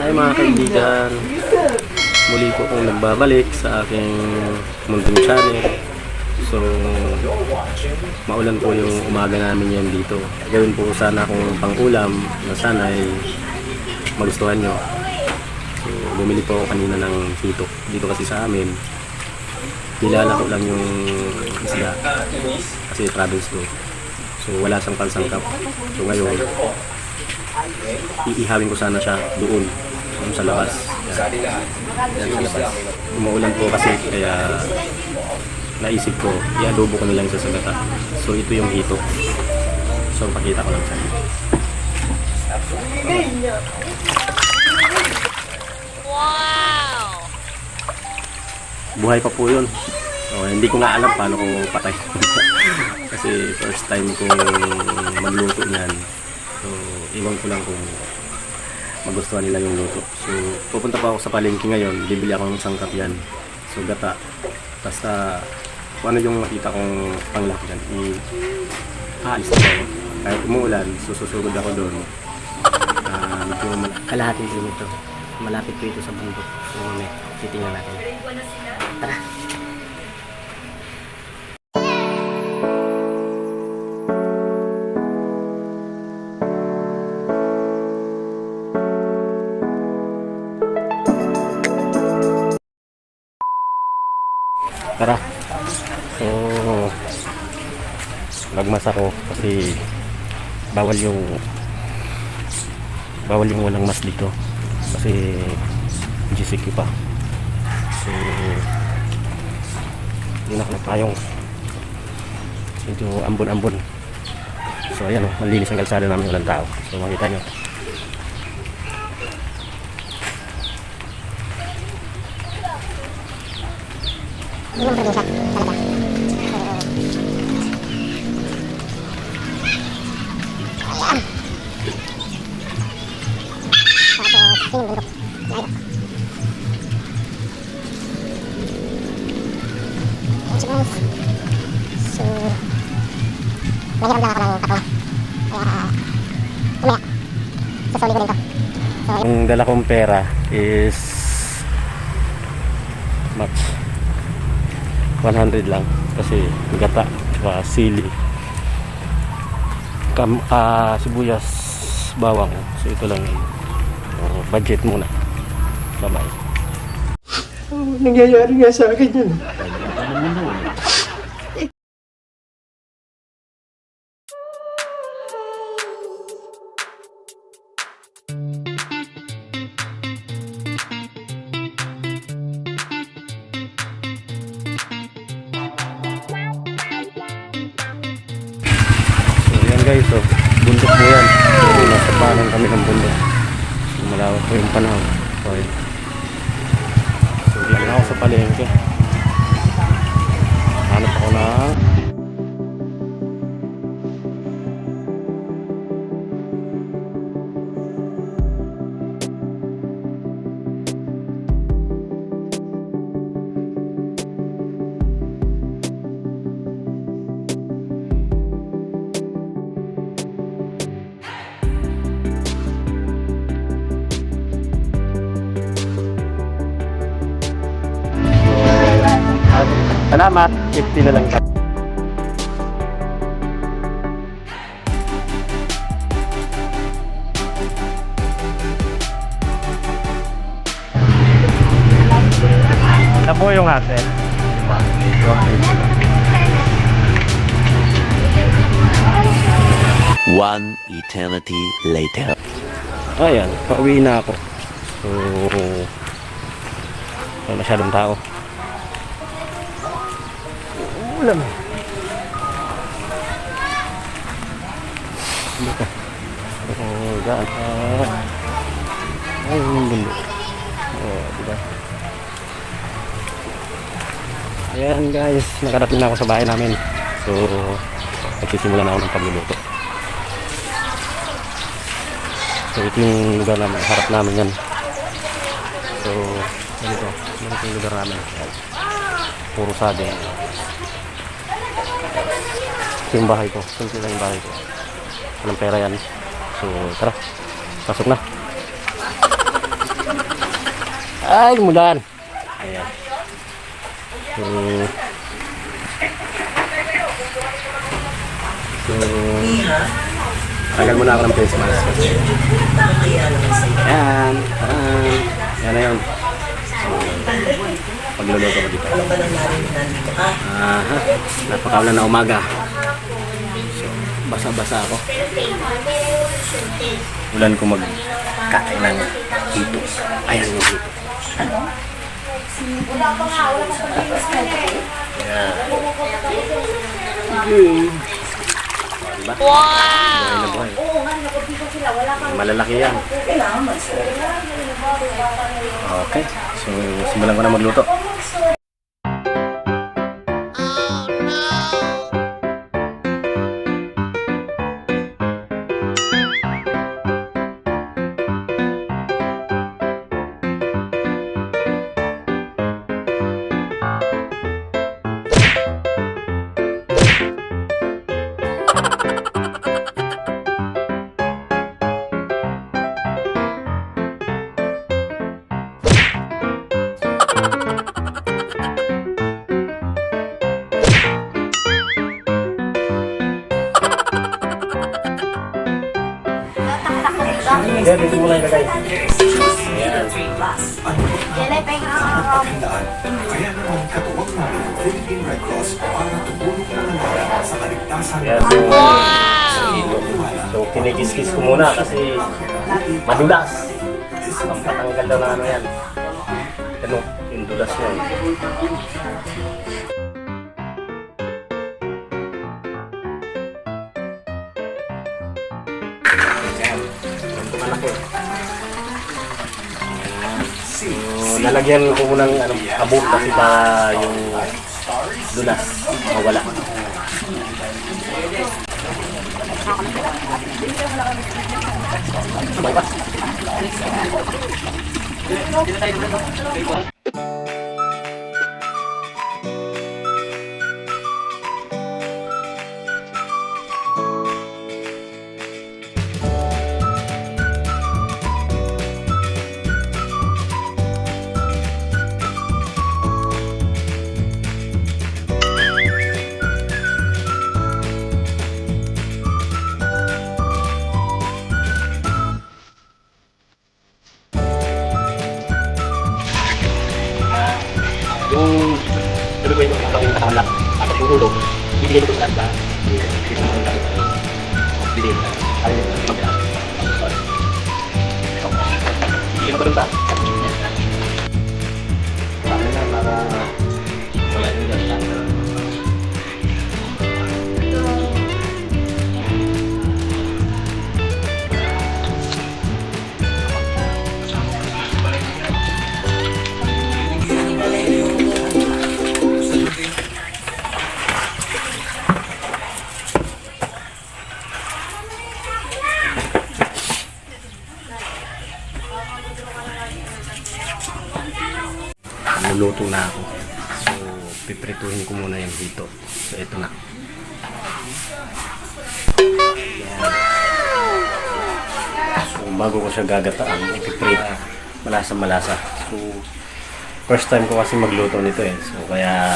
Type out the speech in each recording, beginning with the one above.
Hi mga kaibigan, muli po akong nagbabalik sa aking munting channel. So, maulan po yung umaga namin yan dito. Gawin po sana akong pang-ulam na sana ay magustuhan nyo. So, bumili po ako kanina ng hito. Dito kasi sa amin, kilala ko lang yung isda kasi travel store. So, wala siyang pansangkap. So, ngayon, iihawin ko sana siya doon sa labas. Yan sa labas. Umuulan po kasi kaya naisip ko, i-adobo ko nilang sa gata. So ito yung hito. So pakita ko lang sa inyo. Wow! Buhay pa po yun. So, hindi ko nga alam paano ko patay. Kasi first time kong magluto niyan. So, iwan ko lang kung magustuhan nila yung luto. So, pupunta pa ako sa palengke ngayon. Bibili ako ng sangkap yan. So, gata. Basta, kung ano yung makita kong panglaki yan, aalis na ako. Kahit umuulan, susugod ako doon. Kalahating kilometro. Malapit ko ito sa bundok. So, titingnan natin. Tara! Tara. So, nagmas ako kasi bawal yung walang mas dito kasi GCQ pa. So, hindi na tayong medyo ambon-ambon. So, ayan o, malinis ang kalsada namin, walang tao. So, makita nyo. Yung probinsya talaga. Ayan. Tapos, yung bundok. Ayan. Guys. So, nahiram lang ako ng patong. Kaya, umaya. Sasoli ko rin to. So, ang dala kong pera is much 100 lang kasi gata, sili, sibuyas, bawang. So ito lang yun. Budget muna. Bye-bye. Nangyayari nga sa akin yun. Guys, so bundok po yan. So, nasa panan kami ng bundok. So, malawak po yung panahon. So, yan ako sa palengke. Hanap ako na salamat, 50 na lang. Na po yung atin. One eternity later. Ayan, pauwi na ako. So, wala masyadong tao. Ulam. Dito. Oh, gaan. Ay, yung bundok. Oh, diba? Ayan guys, nakarating na ako sa bahay namin. So, nagsisimula na ako ng pagluluto. So, ito yung lugar namin, harap namin yan. So, ganito yung lugar namin. Puro saging. Ito yung bahay ko. Simple lang yung bahay ko. Walang pera yan. So tara, pasok na. Ay, mulan. Ayan. So, tagal muna ako ng face mask. Ayan. Yan na yun. So, pagluluto ko dito. Aha. Napakaulan na umaga. So, basa-basa ako. Ulan ko magkain ng hito. Ayan yung hito. Wala pa pag-iwas ka na eh. Ayan. Okay. Diba? Wow! Buhay na buhay. Malalaki yan. Okay. So, simulan ko na magluto. Hindi, dito muna ilagay. Ayan. Kaya naman katuwag namin ang Philippine Red Cross para tumulong na lang sa kaligtasan Ayan. So, kinikis-kis ko muna kasi madulas. Ang patanggal daw na ano yan. Ano, yung dulas niya. Ayan. Ito malaki. So, lalagyan ko muna ng abog kasi para yung dulas mawala. Yung tuloy ko yung laking katalak at tutulog, bibigyan ko sa ba? Bibigyan ko. Ay, magkano? Bibigyan ko rin ba? Para na, para wala yung ganda. Nuluto na ako. So, piprituhin ko muna yung dito. So, ito na. So, bago ko siya gagataan, ipiprito. Malasa-malasa. So, first time ko kasi magluto nito eh. So, kaya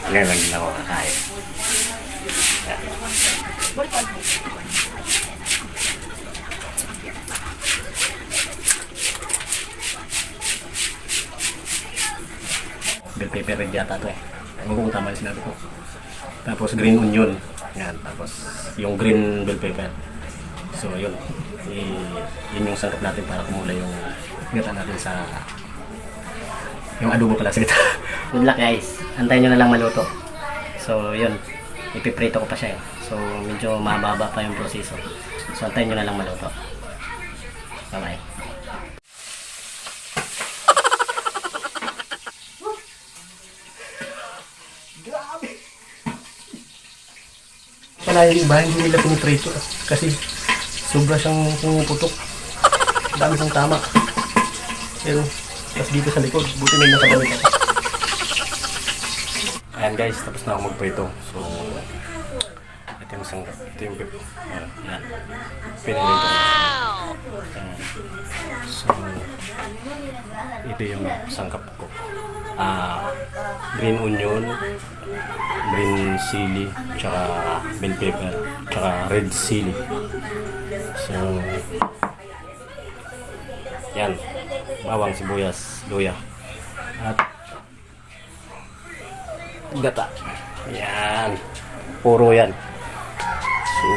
ngayon lang din ako kakain. Yan. Bell pepper red yata ito eh. Ewan ko kung tama yung sinabi ko. Tapos green onion. Yan. Tapos yung green bell pepper. So yun. Yun yung sangkap natin para kumulay yung gata natin sa yung adobo pala sa gata. Good luck guys. Antayin nyo na lang maluto. So yun. Ipiprito ko pa siya eh. So medyo mababa pa yung proseso. So antayin nyo na lang maluto. Bye bye. Kaya yung iba, hindi nila piniprito kasi sobra siyang pumuputok. Dami siyang tama. Pero, tapos dito sa likod, buti may nakabalik ako. Ayan guys, tapos na ako magprito. So, ito yung sanggap. Ito yung pip. Ayan. Pinili ko. Wow! So, ito yung sangkap ko. Green onion, green chili, tsaka bell pepper, tsaka red chili. So, yan. Bawang, sibuyas, luya. At gata. Yan. Puro yan. So,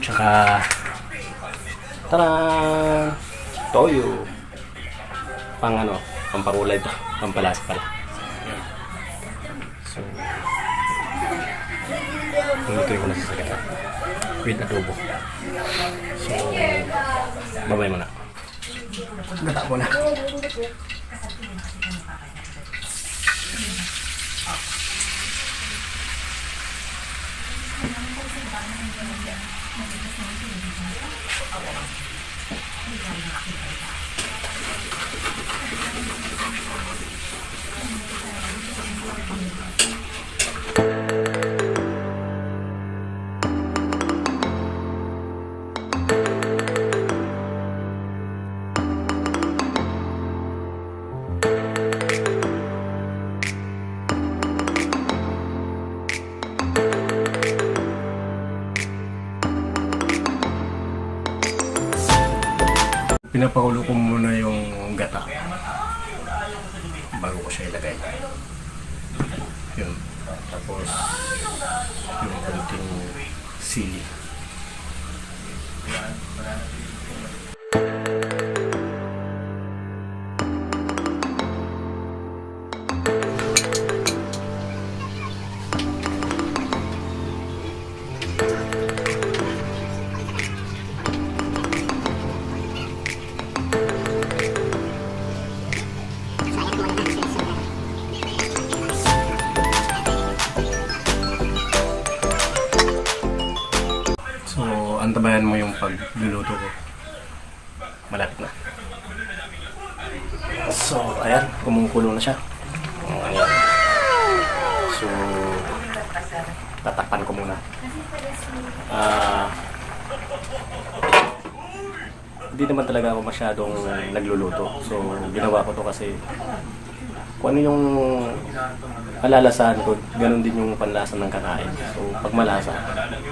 tsaka taran! Toyo. Pampakulay to. Pampalas pala. Yan. So, lutuin ko na sa gata. With adobo. So, babay mo na. Gata mo na. Pinapakulo ko muna yung gata bago ko siya ilagay. Yun. Tapos yung konting sili. So, antabayan mo yung pagluluto ko. Malapit na. So, ayan. Kumukulo na siya. Ayan. So, tatakpan ko muna. Hindi naman talaga ako masyadong nagluluto. So, ginawa ko to kasi kung ano yung malalasahan ko, ganun din yung panlasa ng kakain. So, pag malasa,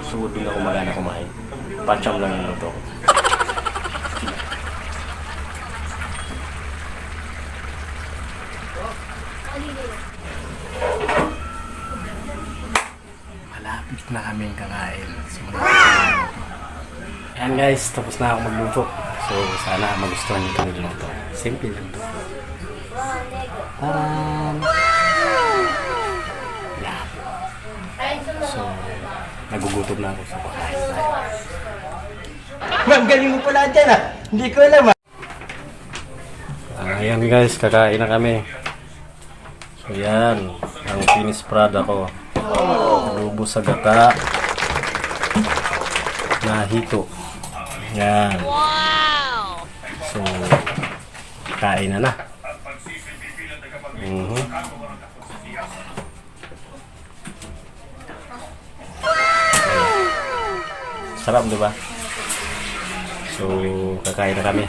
so doon ako magana kumain. Pancham lang yung luto ko. Malapit na kaming kakain. So, ayan guys, tapos na ako magluto. So, sana magustuhan nyo itong luto. Simple lang to. Taran! Yan. So, nagugutom na ako sa pagkain. Ang galing mo pala dyan ah. Hindi ko alam ah. Ayan guys, kakain na kami. So yan, ang finished product ko. Adobo sa gata. Nahito. Yan. So, kain na na. Sarap, diba? So, kakain na kami.